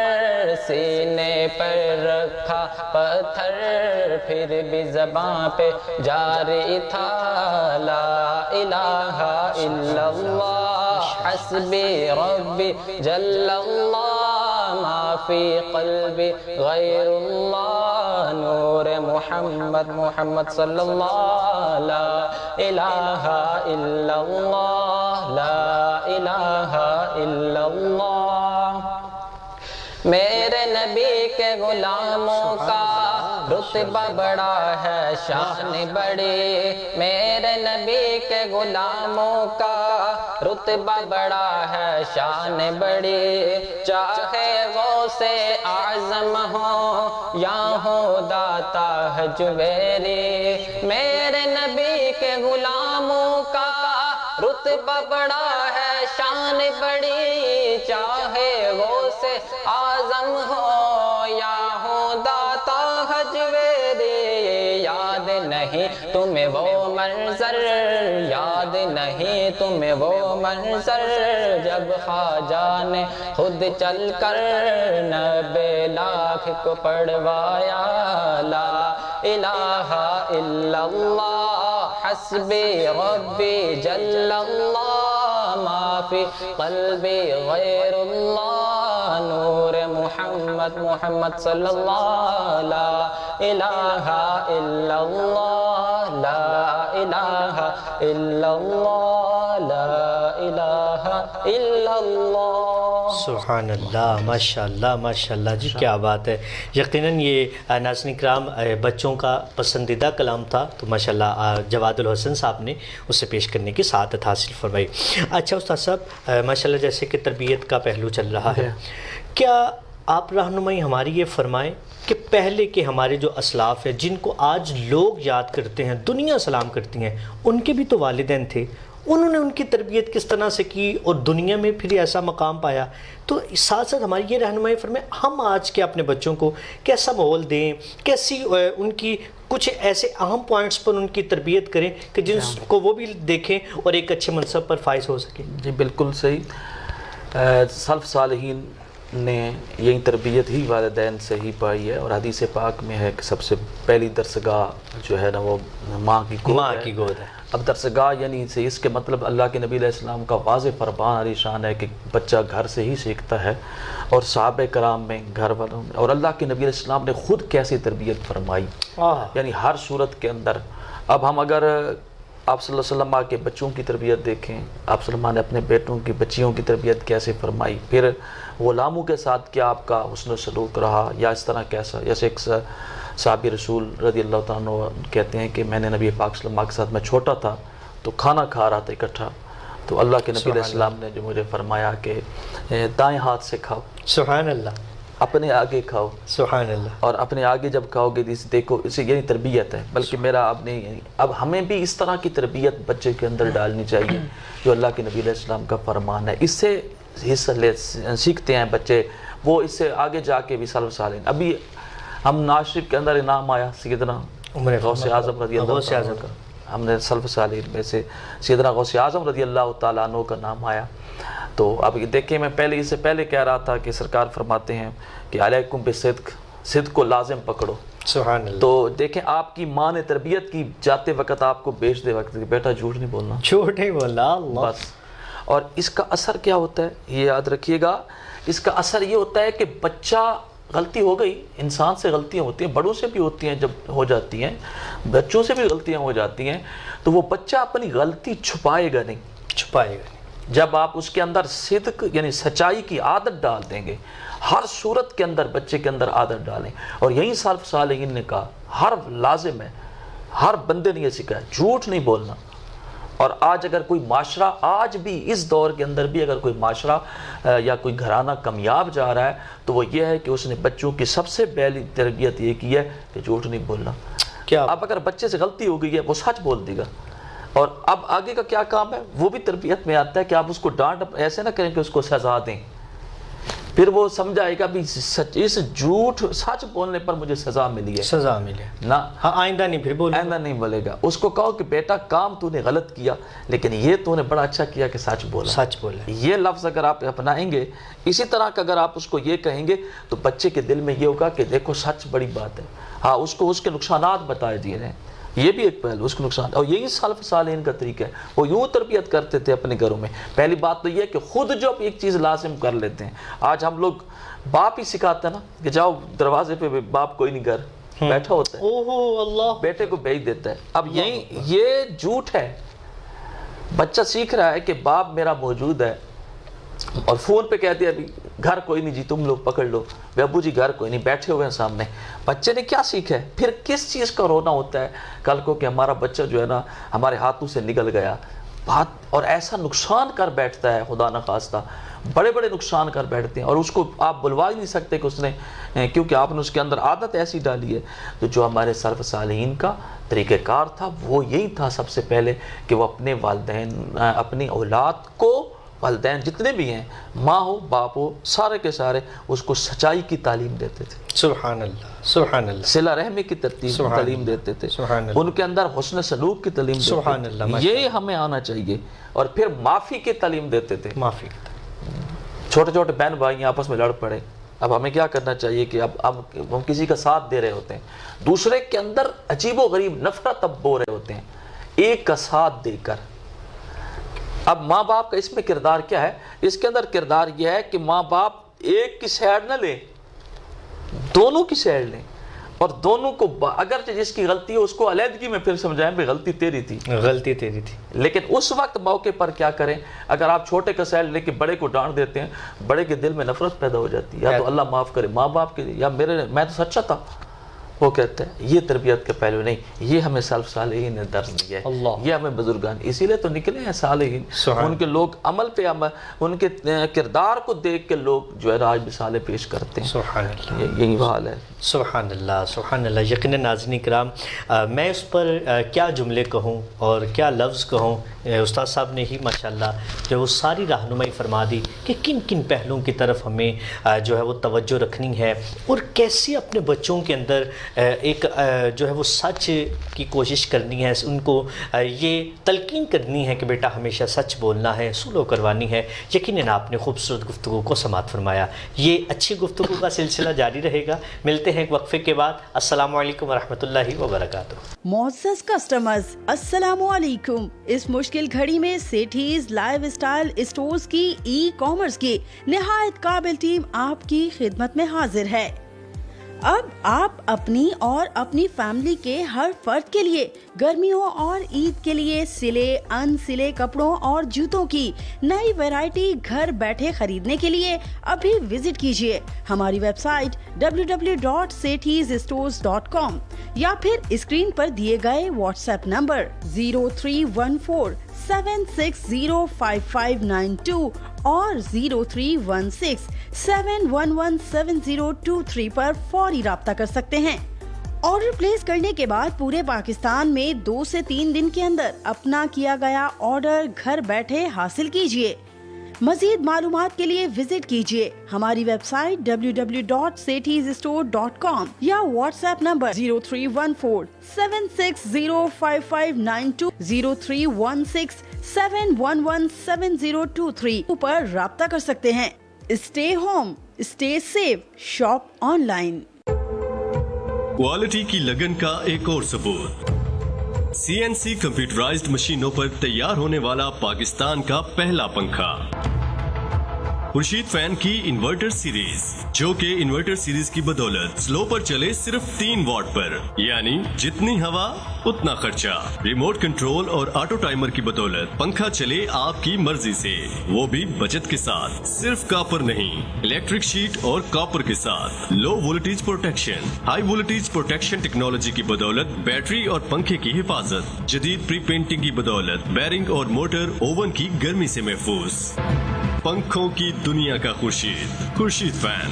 سینے پر رکھا پتھر پھر بھی زباں پہ جاری تھا لا الہ الا اللہ حسبی ربی جل اللہ ما فی قلبی غیر اللہ نور محمد محمد صلی اللہ لا الہ الا اللہ لا الہ الا اللہ. میرے نبی کے غلاموں کا رتبہ بڑا ہے شان بڑی، میرے نبی کے غلاموں کا رتبہ بڑا ہے شان بڑی. چاہے غوث اعظم ہو یا ہو داتا حجویری، میرے نبی کے غلاموں کا رتبہ بڑا ہے شان بڑی. چاہے غوث اعظم ہو یا ہو داتا حجویری، یاد نہیں تمہیں وہ منظر، یاد نہیں تمہیں وہ منظر جب خواجہ نے خود چل کر 90 لاکھ کو پڑھوایا لا الہ الا اللہ حسبی ربی جل اللہ ما فی قلبی غیر اللہ نور محمد محمد صلی اللہ لا الہ الا اللہ لا الہ الا اللہ لا الہ الا اللہ۔ سبحان اللہ، ماشاء اللہ ماشاء اللہ جی، کیا بات ہے۔ یقیناً یہ ناظرین کرام بچوں کا پسندیدہ کلام تھا، تو ماشاء اللہ جواد الحسن صاحب نے اسے پیش کرنے کی سعادت حاصل فرمائی۔ اچھا استاد صاحب، ماشاء اللہ جیسے کہ تربیت کا پہلو چل رہا ہے، کیا آپ رہنمائی ہماری یہ فرمائیں کہ پہلے کے ہمارے جو اسلاف ہیں جن کو آج لوگ یاد کرتے ہیں، دنیا سلام کرتی ہیں، ان کے بھی تو والدین تھے، انہوں نے ان کی تربیت کس طرح سے کی اور دنیا میں پھر ایسا مقام پایا، تو ساتھ ساتھ ہماری یہ رہنمائی فرمائیں ہم آج کے اپنے بچوں کو کیسا ماحول دیں، کیسی ان کی کچھ ایسے اہم پوائنٹس پر ان کی تربیت کریں کہ جن کو وہ بھی دیکھیں اور ایک اچھے منصب پر فائز ہو سکیں۔ جی بالکل صحیح، سلف صالحین نے یہی تربیت ہی والدین سے ہی پائی ہے، اور حدیث پاک میں ہے کہ سب سے پہلی درسگاہ جو ہے نا وہ ماں کی گود ہے۔ اب درسگاہ یعنی سے اس کے مطلب اللہ کے نبی علیہ السلام کا واضح فرمان علی شان ہے کہ بچہ گھر سے ہی سیکھتا ہے، اور صحابہ کرام میں گھر والوں میں، اور اللہ کے نبی علیہ السلام نے خود کیسے تربیت فرمائی، یعنی ہر صورت کے اندر۔ اب ہم اگر آپ صلی اللہ علیہ وسلم کے بچوں کی تربیت دیکھیں، آپ صلی اللہ علیہ وسلم نے اپنے بیٹوں کی بچیوں کی تربیت کیسے فرمائی، پھر غلاموں کے ساتھ کیا آپ کا حسن و سلوک رہا، یا اس طرح کیسا، جیسے ایک صحابی رسول رضی اللہ تعالیٰ عنہ کہتے ہیں کہ میں نے نبی پاک صلی اللہ علیہ وسلم کے ساتھ میں چھوٹا تھا تو کھانا کھا رہا تھا اکٹھا، تو اللہ کے نبی علیہ السلام نے جو مجھے فرمایا کہ دائیں ہاتھ سے کھاؤ، سبحان اللہ، اپنے آگے کھاؤ، سبحان اللہ، اور اپنے آگے جب کھاؤ گے دیکھو، اسے یہی تربیت ہے، بلکہ میرا اب ہمیں بھی اس طرح کی تربیت بچے کے اندر ڈالنی چاہیے جو اللہ کے نبی علیہ السلام کا فرمان ہے، اس سے حصہ سیکھتے ہیں بچے، وہ اس سے آگے جا کے بھی سلف صالحین۔ ابھی ہم نواز شریف کے اندر انعام آیا سیدنا غوث اعظم رضی اللہ عنہ کا، ہم نے سلف صالحین میں سے سیدنا غوث اعظم رضی اللہ تعالیٰ عنہ کا نام آیا۔ تو اب دیکھیں، میں اس سے پہلے کہہ رہا تھا کہ سرکار فرماتے ہیں کہ علیکم بالصدق، صدق کو لازم پکڑو، سبحان اللہ۔ تو دیکھیں آپ کی ماں نے تربیت کی، جاتے وقت آپ کو بیچتے وقت کہ بیٹا جھوٹ نہیں بولنا، جھوٹ نہیں بولنا، اللہ۔ بس، اور اس کا اثر کیا ہوتا ہے یہ یاد رکھیے گا، اس کا اثر یہ ہوتا ہے کہ بچہ غلطی ہو گئی، انسان سے غلطیاں ہوتی ہیں، بڑوں سے بھی ہوتی ہیں، جب ہو جاتی ہیں بچوں سے بھی غلطیاں ہو جاتی ہیں، تو وہ بچہ اپنی غلطی چھپائے گا نہیں، جب آپ اس کے اندر صدق یعنی سچائی کی عادت ڈال دیں گے، ہر صورت کے اندر بچے کے اندر عادت ڈالیں، اور یہی سلف صالحین نے کہا ہر لازم ہے، ہر بندے نے یہ سکھایا جھوٹ نہیں بولنا۔ اور آج اگر کوئی معاشرہ، آج بھی اس دور کے اندر بھی اگر کوئی معاشرہ یا کوئی گھرانہ کامیاب جا رہا ہے تو وہ یہ ہے کہ اس نے بچوں کی سب سے پہلی تربیت یہ کی ہے کہ جھوٹ نہیں بولنا۔ اب اگر بچے سے غلطی ہو گئی ہے وہ سچ بول دے گا، اور اب آگے کا کیا کام ہے وہ بھی تربیت میں آتا ہے کہ آپ اس کو ڈانٹ ایسے نہ کریں کہ اس کو سزا دیں، پھر وہ سمجھائے گا بھی اس جھوٹ سچ بولنے پر مجھے سزا ملی ہے، سزا ملی نہ آئندہ نہیں، پھر آئندہ نہیں بولے گا۔ اس کو کہو کہ بیٹا کام تو نے غلط کیا لیکن یہ تو نے بڑا اچھا کیا کہ سچ بولا، سچ بولا۔ یہ لفظ اگر آپ اپنائیں گے، اسی طرح کا اگر آپ اس کو یہ کہیں گے تو بچے کے دل میں یہ ہوگا کہ دیکھو سچ بڑی بات ہے، ہاں اس کو اس کے نقصانات بتائے دیے ہیں، یہ بھی ایک پہلو اس کے نقصان، اور یہی سلف صالحین کا طریقہ ہے، وہ یوں تربیت کرتے تھے اپنے گھروں میں۔ پہلی بات تو یہ ہے کہ خود جو ایک چیز لازم کر لیتے ہیں، آج ہم لوگ باپ ہی سکھاتے ہیں نا کہ جاؤ دروازے پہ باپ کوئی نہیں گھر بیٹھا ہوتا ہے، اللہ بیٹے کو بھیج دیتا ہے۔ اب یہ جھوٹ ہے، بچہ سیکھ رہا ہے کہ باپ میرا موجود ہے، اور فون پہ کہہ دیا ابھی گھر کوئی نہیں جی تم لوگ پکڑ لو، ابو جی گھر کوئی نہیں، بیٹھے ہوئے ہیں سامنے۔ بچے نے کیا سیکھا ہے؟ پھر کس چیز کا رونا ہوتا ہے کل کو کہ ہمارا بچہ جو ہے نا ہمارے ہاتھوں سے نکل گیا، بات اور ایسا نقصان کر بیٹھتا ہے، خدا نخواستہ بڑے بڑے نقصان کر بیٹھتے ہیں، اور اس کو آپ بلوا ہی نہیں سکتے کہ اس نے، کیونکہ آپ نے اس کے اندر عادت ایسی ڈالی ہے۔ تو جو ہمارے سلف صالحین کا طریقہ کار تھا وہ یہی تھا سب سے پہلے کہ وہ اپنے والدین، اپنی اولاد کو، والدین جتنے بھی ہیں، ماں ہو باپ ہو، سارے کے سارے اس کو سچائی کی تعلیم دیتے تھے، سبحان اللہ، سبحان اللہ، صلہ رحمی کی تعلیم دیتے تھے، ان کے اندر حسن سلوک کی تعلیم دیتے تھے، یہ ہمیں آنا چاہیے، اور پھر معافی کی تعلیم دیتے تھے۔ معافی، چھوٹے چھوٹے بہن بھائی آپس میں لڑ پڑے، اب ہمیں کیا کرنا چاہیے کہ اب ہم کسی کا ساتھ دے رہے ہوتے ہیں، دوسرے کے اندر عجیب و غریب نفرت اب بو رہے ہوتے ہیں ایک کا ساتھ دے کر۔ اب ماں باپ کا اس میں کردار کیا ہے؟ اس کے اندر کردار یہ ہے کہ ماں باپ ایک کی سائیڈ نہ لیں، دونوں کی سائیڈ لیں، اور دونوں کو اگرچہ جس کی غلطی ہے اس کو علیحدگی میں پھر سمجھائیں بھی غلطی تیری تھی، غلطی تیری تھی، لیکن اس وقت موقع پر کیا کریں؟ اگر آپ چھوٹے کا سائل لے کے بڑے کو ڈانٹ دیتے ہیں، بڑے کے دل میں نفرت پیدا ہو جاتی ہے، یا تو اللہ معاف کرے ماں باپ کے، یا میں تو سچا تھا، وہ کہتے ہیں یہ تربیت کا پہلو نہیں، یہ ہمیں سلف صالحین نے درس دیا ہے، یہ ہمیں بزرگان، اسی لیے تو نکلے ہیں صالحین، ان کے لوگ عمل پہ عمل، ان کے کردار کو دیکھ کے لوگ جو ہے آج مثالیں پیش کرتے ہیں. سبحان اللہ، یہی حال ہے. سبحان اللہ سبحان اللہ. یقیناً ناظرین کرام، میں اس پر کیا جملے کہوں اور کیا لفظ کہوں. استاد صاحب نے ہی ماشاءاللہ جو وہ ساری رہنمائی فرما دی کہ کن کن پہلوؤں کی طرف ہمیں جو ہے وہ توجہ رکھنی ہے، اور کیسے اپنے بچوں کے اندر ایک جو ہے وہ سچ کی کوشش کرنی ہے، ان کو یہ تلقین کرنی ہے کہ بیٹا ہمیشہ سچ بولنا ہے، سلو کروانی ہے. یقیناً آپ نے خوبصورت گفتگو کو سماعت فرمایا. یہ اچھی گفتگو کا سلسلہ جاری رہے گا. ملتے ہیں ایک وقفے کے بعد. السلام علیکم ورحمۃ اللہ وبرکاتہ. معزز کسٹمرز، السلام علیکم. اس مشکل گھڑی میں سیٹھیز لائیو اسٹائل اسٹورز کی ای کامرس کی نہایت قابل ٹیم آپ کی خدمت میں حاضر ہے. اب آپ اپنی اور اپنی فیملی کے ہر فرد کے لیے گرمیوں اور عید کے لیے سلے ان سلے کپڑوں اور جوتوں کی نئی ویرائٹی گھر بیٹھے خریدنے کے لیے ابھی وزٹ کیجیے ہماری ویب سائٹ www.sethizstores.com یا پھر اسکرین پر دیے گئے واٹس ایپ نمبر 031476055592 اور 0316711702 پر فوری رابطہ کر سکتے ہیں. آرڈر پلیس کرنے کے بعد پورے پاکستان میں 2 سے 3 دن کے اندر اپنا کیا گیا آرڈر گھر بیٹھے حاصل کیجیے. مزید معلومات کے لیے وزٹ کیجیے ہماری ویب سائٹ www.sethizstore.com یا واٹس ایپ نمبر 031476055592 0316711702 پر رابطہ کر سکتے ہیں. Stay home, stay safe, shop online. Quality کی لگن کا ایک اور ثبوت. CNC کمپیوٹرائزڈ مشینوں پر تیار ہونے والا پاکستان کا پہلا پنکھا خورشید فین کی انورٹر سیریز، جو کہ انورٹر سیریز کی بدولت سلو پر چلے صرف 3 واٹ پر، یعنی جتنی ہوا اتنا خرچہ. ریموٹ کنٹرول اور آٹو ٹائمر کی بدولت پنکھا چلے آپ کی مرضی سے، وہ بھی بچت کے ساتھ. صرف کاپر نہیں، الیکٹرک شیٹ اور کاپر کے ساتھ. Low voltage protection, high voltage protection technology کی بدولت بیٹری اور پنکھے کی حفاظت. جدید پری پینٹنگ کی بدولت بیرنگ اور موٹر اوون کی گرمی سے محفوظ. پنکھوں کی دنیا کا خورشید فین.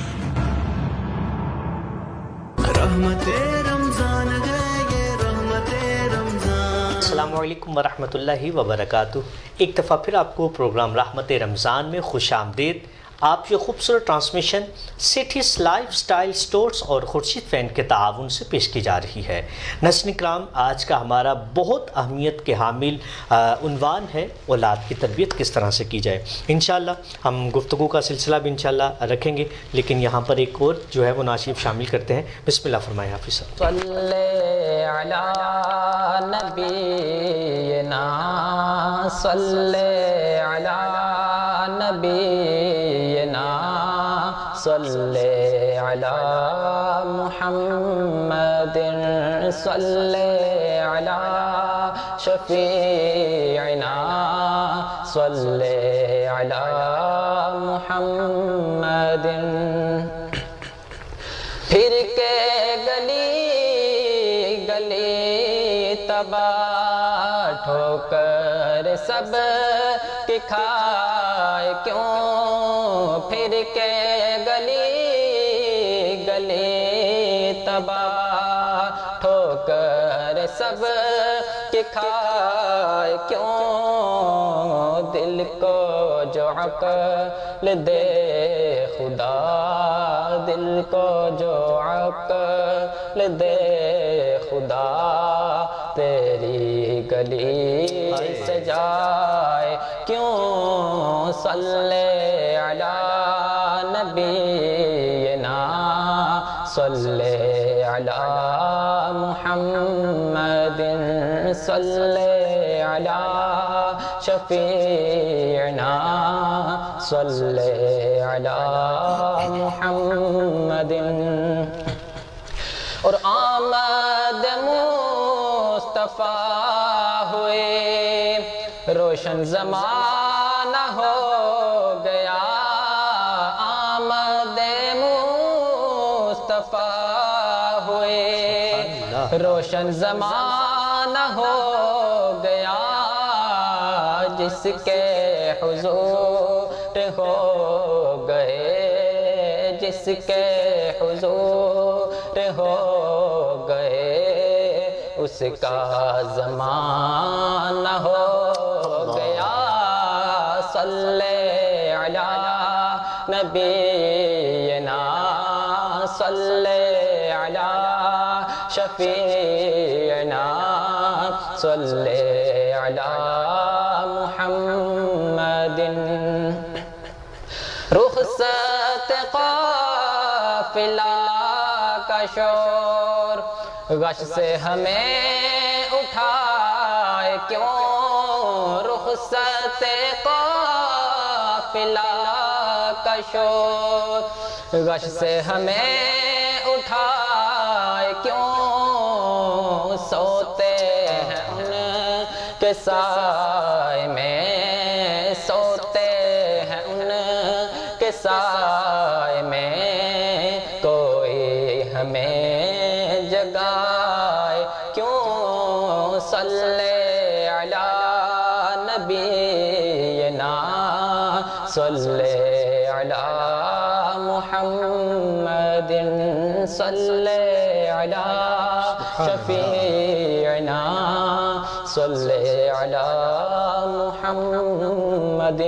رحمت رمضان ہے یہ رحمت رمضان. السلام علیکم ورحمۃ اللہ وبرکاتہ. ایک دفعہ پھر آپ کو پروگرام رحمت رمضان میں خوش آمدید. آپ یہ خوبصورت ٹرانسمیشن سیٹھیز لائف سٹائل سٹورز اور خورشید فین کے تعاون سے پیش کی جا رہی ہے. ناظرین کرام، آج کا ہمارا بہت اہمیت کے حامل عنوان ہے اولاد کی تربیت کس طرح سے کی جائے. انشاءاللہ ہم گفتگو کا سلسلہ بھی انشاءاللہ رکھیں گے، لیکن یہاں پر ایک اور جو ہے وہ ناشیب شامل کرتے ہیں. بسم اللہ فرمائیں حافظ صاحب. صلی علی نبینا صلی علی نبینا صلی علی محمد صلی علی شفیعنا صلی علی محمد. پھر کے گلی گلی تباہ ٹھوکر سب کے کھائے کیوں، پھر کے گلی گلی تباہ ٹھوکر سب کے کھائے کیوں، دل کو جو عقل دے خدا، دل کو جو عقل دے خدا، تیری گلی سجائے کیوں. صلی علی نبینا صلی علی محمد صلی علی شفیعنا صلی علی محمد. اور روشن زمانہ ہو گیا آمد مصطفیٰ ہوئے روشن زمانہ ہو گیا جس کے حضور ہو گئے جس کے حضور ہو گئے اس کا زمانہ ہو گیا صلی علی نبینا صلی علی شفیعنا صلی علی محمد رخصت قافلہ کا شور غش سے ہمیں اٹھائے کیوں رخصت قافلہ کا شور غش سے ہمیں اٹھائے کیوں سوتے ہیں ان کے سائے میں سوتے ہیں ان کے سائے میں کوئی ہمیں جگائے کیوں صلی علی نبینا صلی علی محمد صلی علی شفیعنا صلی علی محمد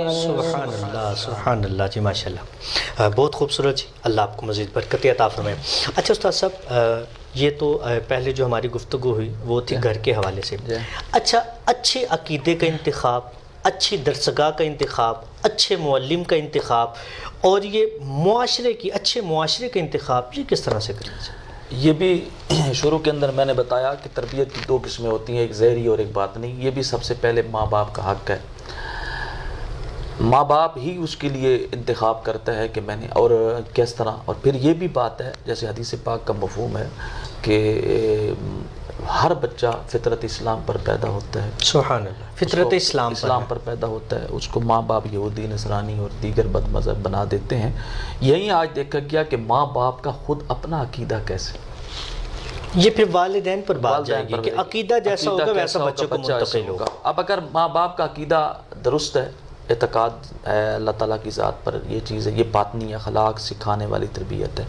سبحان اللہ جی ماشاء اللہ بہت خوبصورت جی اللہ آپ کو مزید برکت عطا فرمائے اچھا استاد صاحب یہ تو پہلے جو ہماری گفتگو ہوئی وہ تھی گھر کے حوالے سے اچھا اچھے عقیدے کا انتخاب اچھی درسگاہ کا انتخاب اچھے معلم کا انتخاب اور یہ معاشرے کی اچھے معاشرے کا انتخاب یہ کس طرح سے کرنا چاہیے یہ بھی شروع کے اندر میں نے بتایا کہ تربیت کی دو قسمیں ہوتی ہیں ایک ظاہری اور ایک باطنی یہ بھی سب سے پہلے ماں باپ کا حق ہے ماں باپ ہی اس کے لیے انتخاب کرتا ہے کہ میں نے اور کس طرح اور پھر یہ بھی بات ہے جیسے حدیث پاک کا مفہوم ہے کہ ہر بچہ فطرت اسلام پر پیدا ہوتا ہے سبحان اللہ فطرت اسلام پر پیدا ہوتا ہے اس کو ماں باپ یہودی نصرانی اور دیگر بد مذہب بنا دیتے ہیں یہی آج دیکھا گیا کہ ماں باپ کا خود اپنا عقیدہ کیسے یہ پھر والدین پر بات جائے گی کہ عقیدہ جیسا ہوگا ویسا بچوں کو منتقل ہوگا اب اگر ماں باپ کا عقیدہ درست ہے اعتقاد ہے اللہ تعالیٰ کی ذات پر یہ چیز ہے یہ باطنی اخلاق سکھانے والی تربیت ہے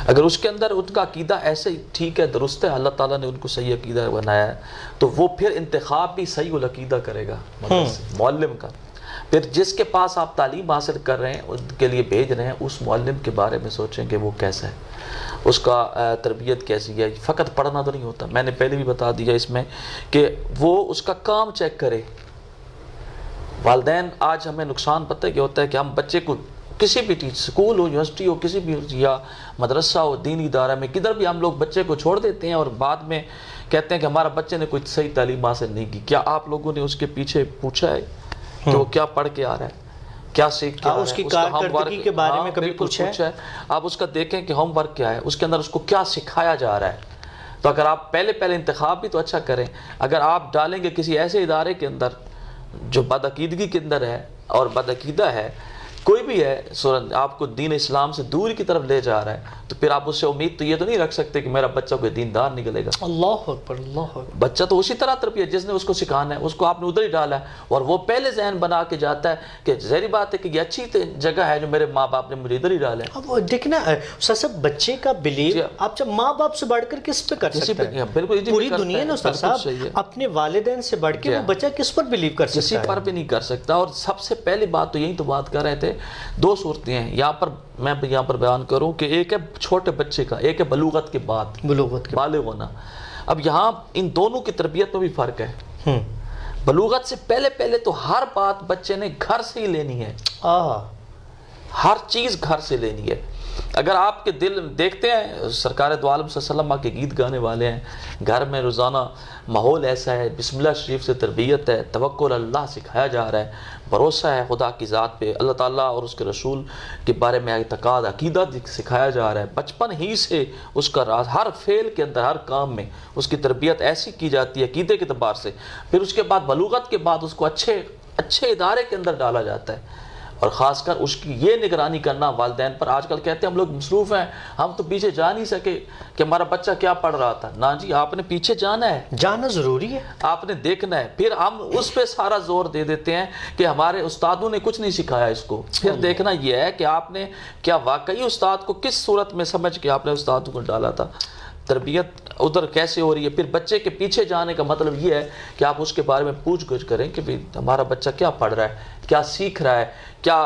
اگر اس کے اندر ان کا عقیدہ ایسے ہی ٹھیک ہے درست ہے اللہ تعالیٰ نے ان کو صحیح عقیدہ بنایا ہے تو وہ پھر انتخاب بھی صحیح العقیدہ کرے گا معلم کا پھر جس کے پاس آپ تعلیم حاصل کر رہے ہیں ان کے لیے بھیج رہے ہیں اس معلم کے بارے میں سوچیں کہ وہ کیسا ہے اس کا تربیت کیسی ہے فقط پڑھنا تو نہیں ہوتا میں نے پہلے بھی بتا دیا اس میں کہ وہ اس کا کام چیک کرے والدین آج ہمیں نقصان پتہ کیا ہوتا ہے کہ ہم بچے کو کسی بھی سکول ہو یونیورسٹی ہو کسی بھی یا مدرسہ ہو دینی ادارہ میں کدھر بھی ہم لوگ بچے کو چھوڑ دیتے ہیں اور بعد میں کہتے ہیں کہ ہمارا بچے نے کوئی صحیح تعلیم حاصل نہیں کی کیا آپ لوگوں نے اس کے پیچھے پوچھا ہے کہ وہ کیا پڑھ کے آ رہا ہے کیا سیکھ کے آ رہا ہے اس کی کارکردگی کے بارے میں کبھی پوچھا ہے آپ اس کا دیکھیں کہ ہوم ورک کیا ہے اس کے اندر اس کو کیا سکھایا جا رہا ہے تو اگر آپ پہلے انتخاب بھی تو اچھا کریں اگر آپ ڈالیں گے کسی ایسے ادارے کے اندر جو بدعقیدگی کے اندر ہے اور بدعقیدہ ہے کوئی بھی ہے آپ کو دین اسلام سے دور کی طرف لے جا رہا ہے تو پھر آپ اس سے امید تو یہ تو نہیں رکھ سکتے کہ میرا بچہ کوئی دیندار نکلے گا اللہ اکبر اللہ اکبر بچہ تو اسی طرح تربیت جس نے اس کو سکھانا ہے اس کو آپ نے ادھر ہی ڈالا ہے اور وہ پہلے ذہن بنا کے جاتا ہے کہ ظاہری بات ہے کہ یہ اچھی جگہ ہے جو میرے ماں باپ نے مجھے ادھر ہی ڈالا ہے اب دیکھنا سب بچے کا بلیو آپ جب ماں باپ سے بڑھ کر کس پہ کر سکتے ہیں بالکل پوری دنیا نے استاد صاحب اپنے والدین سے بڑھ کے وہ بچہ کس پر بلیو کر سکتا ہے کسی پر بھی نہیں کر سکتا اور سب سے پہلی بات تو یہی تو بات کر رہے تھے دو صورتیں ہیں میں یہاں پر بیان کروں کہ ایک ہے چھوٹے بچے کا ایک ہے بلوغت کے بعد بالغ ہونا اب یہاں ان دونوں کی تربیت میں بھی فرق ہے بلوغت سے پہلے تو ہر بات بچے نے گھر سے ہی لینی ہے ہر چیز گھر سے لینی ہے اگر آپ کے دل دیکھتے ہیں سرکار دو عالم صلی اللہ علیہ وسلم کے گیت گانے والے ہیں گھر میں روزانہ ماحول ایسا ہے بسم اللہ شریف سے تربیت ہے توکل اللہ سکھایا جا رہا ہے بھروسہ ہے خدا کی ذات پہ اللہ تعالیٰ اور اس کے رسول کے بارے میں اعتقاد عقیدہ سکھایا جا رہا ہے بچپن ہی سے اس کا راز ہر فعل کے اندر ہر کام میں اس کی تربیت ایسی کی جاتی ہے عقیدے کے اعتبار سے پھر اس کے بعد بلوغت کے بعد اس کو اچھے اچھے ادارے کے اندر ڈالا جاتا ہے، اور خاص کر اس کی یہ نگرانی کرنا والدین پر. آج کل کہتے ہیں ہم لوگ مصروف ہیں، ہم تو پیچھے جا نہیں سکے کہ ہمارا بچہ کیا پڑھ رہا تھا. نہ جی، آپ نے پیچھے جانا ہے، جانا ضروری ہے، آپ نے دیکھنا ہے. پھر ہم اس پہ سارا زور دے دیتے ہیں کہ ہمارے استادوں نے کچھ نہیں سکھایا اس کو. پھر دیکھنا یہ ہے کہ آپ نے کیا واقعی استاد کو کس صورت میں سمجھ کے آپ نے استادوں کو ڈالا تھا. تربیت ادھر کیسے ہو رہی ہے. پھر بچے کے پیچھے جانے کا مطلب یہ ہے کہ آپ اس کے بارے میں پوچھ گچھ کریں کہ ہمارا بچہ کیا پڑھ رہا ہے، کیا سیکھ رہا ہے، کیا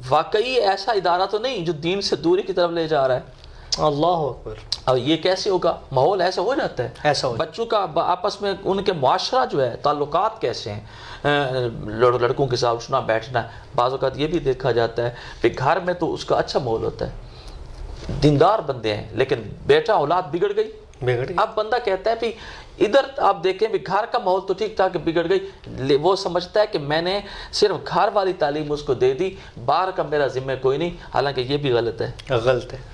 واقعی ایسا ادارہ تو نہیں جو دین سے دوری کی طرف لے جا رہا ہے. اللہ اکبر. اور یہ کیسے ہوگا؟ ماحول ایسا ہو جاتا ہے، ایسا ہو بچوں کا آپس میں ان کے معاشرہ جو ہے، تعلقات کیسے ہیں، لڑکوں کے ساتھ اٹھنا بیٹھنا. بعض اوقات یہ بھی دیکھا جاتا ہے کہ گھر میں تو اس کا اچھا ماحول ہوتا ہے، دیندار بندے ہیں، لیکن بیٹا اولاد بگڑ گئی. اب بندہ کہتا ہے بھی ادھر آپ دیکھیں بھی گھر کا ماحول تو ٹھیک ٹھاک بگڑ گئی، وہ سمجھتا ہے کہ میں نے صرف گھر والی تعلیم اس کو دے دی، باہر کا میرا ذمہ کوئی نہیں. حالانکہ یہ بھی غلط ہے، غلط ہے.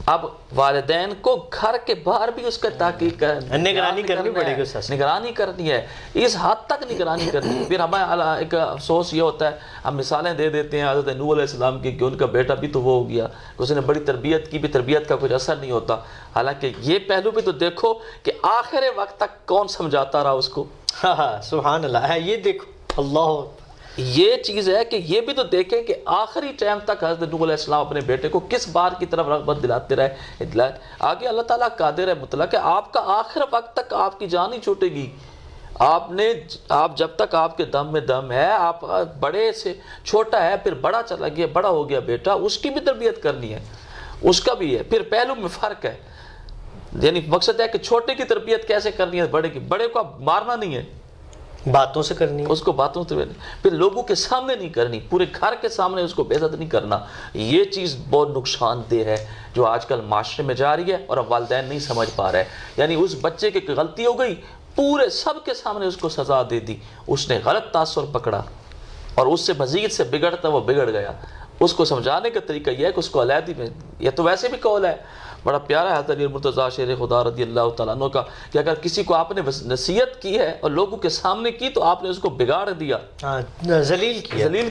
اب والدین کو گھر کے باہر بھی اس کا تحقیق نگرانی کرنی پڑے گی، نگرانی کرنی ہے، اس حد تک نگرانی کرنی ہے. پھر ہمیں ایک افسوس یہ ہوتا ہے، ہم مثالیں دے دیتے ہیں حضرت نوح علیہ السلام کی کہ ان کا بیٹا بھی تو وہ ہو گیا، اس نے بڑی تربیت کی بھی، تربیت کا کچھ اثر نہیں ہوتا. حالانکہ یہ پہلو بھی تو دیکھو کہ آخر وقت تک کون سمجھاتا رہا اس کو. ہاں سبحان اللہ. یہ دیکھو اللہ، یہ چیز ہے کہ یہ بھی تو دیکھیں کہ آخری ٹائم تک حضرت نوح علیہ السلام اپنے بیٹے کو کس بات کی طرف رغبت دلاتے رہے. آگے اللہ تعالیٰ قادر ہے مطلق ہے، آپ کا آخر وقت تک آپ کی جان ہی چھوٹے گی. آپ جب تک آپ کے دم میں دم ہے، آپ بڑے سے چھوٹا ہے، پھر بڑا چلا گیا، بڑا ہو گیا بیٹا، اس کی بھی تربیت کرنی ہے، اس کا بھی ہے. پھر پہلو میں فرق ہے، یعنی مقصد ہے کہ چھوٹے کی تربیت کیسے کرنی ہے، بڑے کی. بڑے کو آپ مارنا نہیں ہے، باتوں سے کرنی ہے، اس کو باتوں سے. پھر لوگوں کے سامنے نہیں کرنی، پورے گھر کے سامنے اس کو بے عزت نہیں کرنا. یہ چیز بہت نقصان دہ ہے جو آج کل معاشرے میں جا رہی ہے، اور اب والدین نہیں سمجھ پا رہے. یعنی اس بچے کی غلطی ہو گئی، پورے سب کے سامنے اس کو سزا دے دی، اس نے غلط تاثر پکڑا، اور اس سے مزید سے بگڑتا وہ بگڑ گیا. اس کو سمجھانے کا طریقہ یہ ہے کہ اس کو علیحدگی میں، یہ تو ویسے بھی قول ہے بڑا پیارا ہے حضرت مرتضیٰ شیر خدا رضی اللہ تعالیٰ عنہ کا، کہ اگر کسی کو آپ نے نصیحت کی ہے اور لوگوں کے سامنے کی تو آپ نے اس کو بگاڑ دیا، ذلیل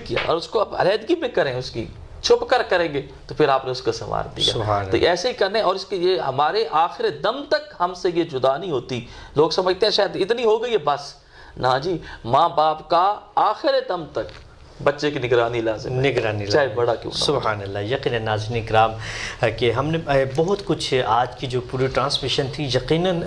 کیا، اور اس کو آپ علیحدگی میں کریں، اس کی چھپ کر کریں گے تو پھر آپ نے اس کو سنوار دیا. تو ایسے ہی کرنے، اور اس کے یہ ہمارے آخر دم تک ہم سے یہ جدا نہیں ہوتی. لوگ سمجھتے ہیں شاید اتنی ہو گئی ہے بس، نہ جی، ماں باپ کا آخر دم تک بچے کی نگرانی لازم ہے، چاہے بڑا کیوں نہ. سبحان اللہ. یقیناً ناظرین کرام کہ ہم نے بہت کچھ، آج کی جو پوری ٹرانسمیشن تھی یقیناً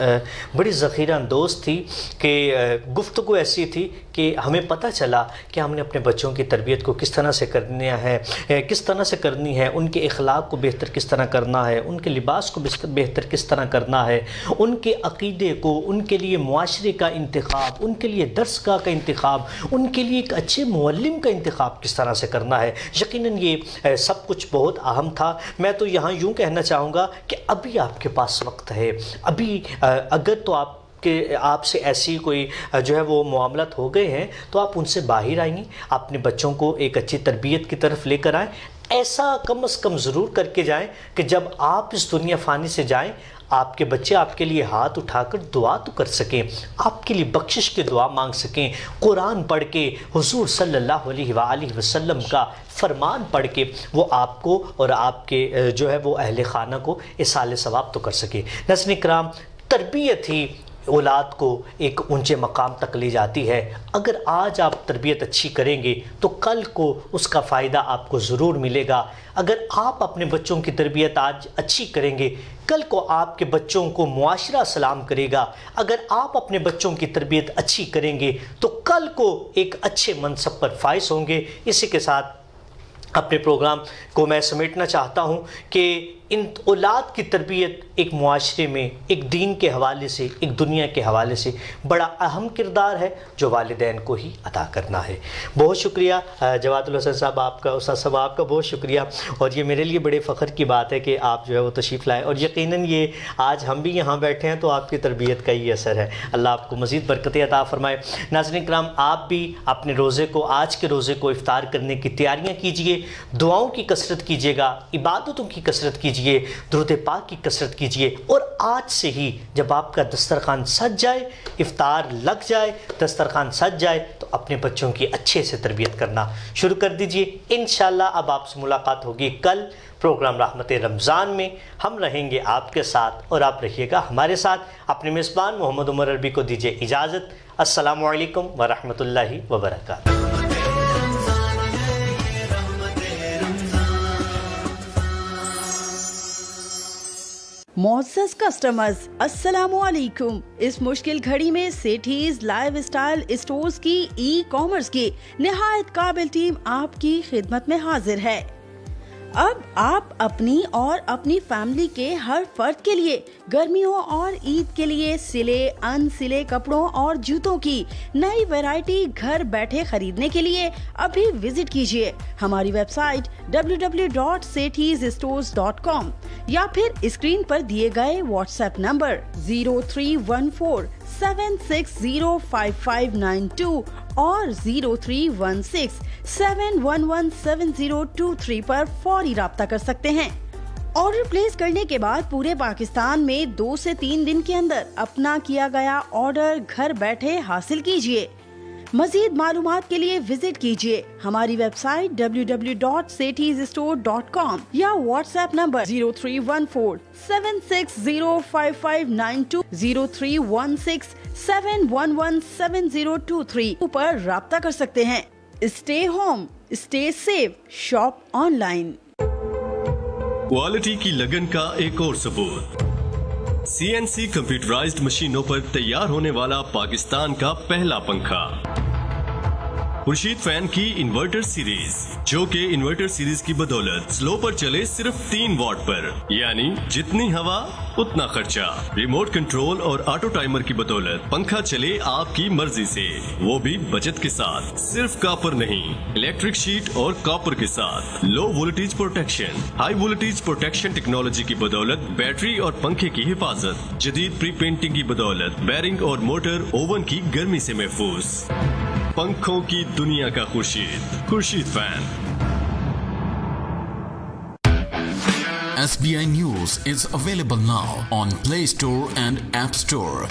بڑی ذخیرہ اندوز تھی، کہ گفتگو ایسی تھی کہ ہمیں پتہ چلا کہ ہم نے اپنے بچوں کی تربیت کو کس طرح سے کرنا ہے، کس طرح سے کرنی ہے، ان کے اخلاق کو بہتر کس طرح کرنا ہے، ان کے لباس کو بہتر کس طرح کرنا ہے، ان کے عقیدے کو، ان کے لیے معاشرے کا انتخاب، ان کے لیے درس گاہ کا انتخاب، ان کے لیے ایک اچھے معلم کا انتخاب کس طرح سے کرنا ہے. یقیناً یہ سب کچھ بہت اہم تھا. میں تو یہاں یوں کہنا چاہوں گا کہ ابھی آپ کے پاس وقت ہے، ابھی اگر تو آپ سے ایسی کوئی جو ہے وہ معاملات ہو گئے ہیں تو آپ ان سے باہر آئیں، اپنے بچوں کو ایک اچھی تربیت کی طرف لے کر آئیں. ایسا کم از کم ضرور کر کے جائیں کہ جب آپ اس دنیا فانی سے جائیں، آپ کے بچے آپ کے لیے ہاتھ اٹھا کر دعا تو کر سکیں، آپ کے لیے بخشش کی دعا مانگ سکیں، قرآن پڑھ کے حضور صلی اللہ علیہ وآلہ وسلم کا فرمان پڑھ کے وہ آپ کو اور آپ کے جو ہے وہ اہل خانہ کو اصال ثواب تو کر سکیں. ناظرین کرام، تربیت ہی اولاد کو ایک اونچے مقام تک لے جاتی ہے. اگر آج آپ تربیت اچھی کریں گے تو کل کو اس کا فائدہ آپ کو ضرور ملے گا. اگر آپ اپنے بچوں کی تربیت آج اچھی کریں گے، کل کو آپ کے بچوں کو معاشرہ سلام کرے گا. اگر آپ اپنے بچوں کی تربیت اچھی کریں گے تو کل کو ایک اچھے منصب پر فائز ہوں گے. اسی کے ساتھ اپنے پروگرام کو میں سمیٹنا چاہتا ہوں کہ ان اولاد کی تربیت ایک معاشرے میں، ایک دین کے حوالے سے، ایک دنیا کے حوالے سے بڑا اہم کردار ہے جو والدین کو ہی ادا کرنا ہے. بہت شکریہ جواد الحسن صاحب آپ کا، استاد صاحب آپ کا بہت شکریہ. اور یہ میرے لیے بڑے فخر کی بات ہے کہ آپ جو ہے وہ تشریف لائے، اور یقیناً یہ آج ہم بھی یہاں بیٹھے ہیں تو آپ کی تربیت کا ہی اثر ہے. اللہ آپ کو مزید برکتیں عطا فرمائے. ناظرین کرام، آپ بھی اپنے روزے کو، آج کے روزے کو افطار کرنے کی تیاریاں کیجیے، دعاؤں کی کثرت کیجیے گا، عبادتوں کی کثرت کیجیے کیجئے, درود پاک کی کثرت کیجئے, اور آج سے ہی جب آپ کا دسترخوان سج جائے, افطار لگ جائے, دسترخوان سج جائے, تو اپنے بچوں کی اچھے سے تربیت کرنا شروع کر دیجئے. انشاءاللہ اب آپ سے ملاقات ہوگی کل پروگرام رحمت رمضان میں. ہم رہیں گے آپ کے ساتھ اور آپ رہیے گا ہمارے ساتھ. اپنے میزبان محمد عمر عربی کو دیجیے اجازت. السلام علیکم ورحمۃ اللہ وبرکاتہ. معزز کسٹمرز السلام علیکم. اس مشکل گھڑی میں سیٹھیز لائیو اسٹائل اسٹورز کی ای کامرس کی نہایت قابل ٹیم آپ کی خدمت میں حاضر ہے. اب آپ اپنی اور اپنی فیملی کے ہر فرد کے لیے گرمیوں اور عید کے لیے سلے ان سلے کپڑوں اور جوتوں کی نئی ویرائٹی گھر بیٹھے خریدنے کے لیے ابھی وزٹ کیجیے ہماری ویب سائٹ www.sethizstores.com یا پھر اسکرین پر دیے گئے واٹس ایپ نمبر 031476055592 اور 031671170023 پر فوری رابطہ کر سکتے ہیں. آرڈر پلیس کرنے کے بعد پورے پاکستان میں 2 سے 3 دن کے اندر اپنا کیا گیا آرڈر گھر بیٹھے حاصل کیجیے. مزید معلومات کے لیے وزٹ کیجیے ہماری ویب سائٹ www.sethizstore.com یا واٹس ایپ نمبر 031476055592 031671170023 پر رابطہ کر سکتے ہیں. Stay home, stay safe, shop online. Quality کی لگن کا ایک اور ثبوت. CNC کمپیوٹرائزڈ مشینوں پر تیار ہونے والا پاکستان کا پہلا پنکھا خورشید فین کی انورٹر سیریز, جو کہ انورٹر سیریز کی بدولت سلو پر چلے صرف 3 واٹ پر, یعنی جتنی ہوا اتنا خرچہ. ریموٹ کنٹرول اور آٹو ٹائمر کی بدولت پنکھا چلے آپ کی مرضی سے, وہ بھی بچت کے ساتھ. صرف کاپر نہیں, الیکٹرک شیٹ اور کاپر کے ساتھ. Low voltage protection, high voltage protection technology کی بدولت بیٹری اور پنکھے کی حفاظت. جدید پری پینٹنگ کی بدولت بیرنگ اور موٹر اوون کی گرمی سے محفوظ. پنکھوں کی دنیا کا Khurshid fan. SBI News is available now on Play Store and App Store.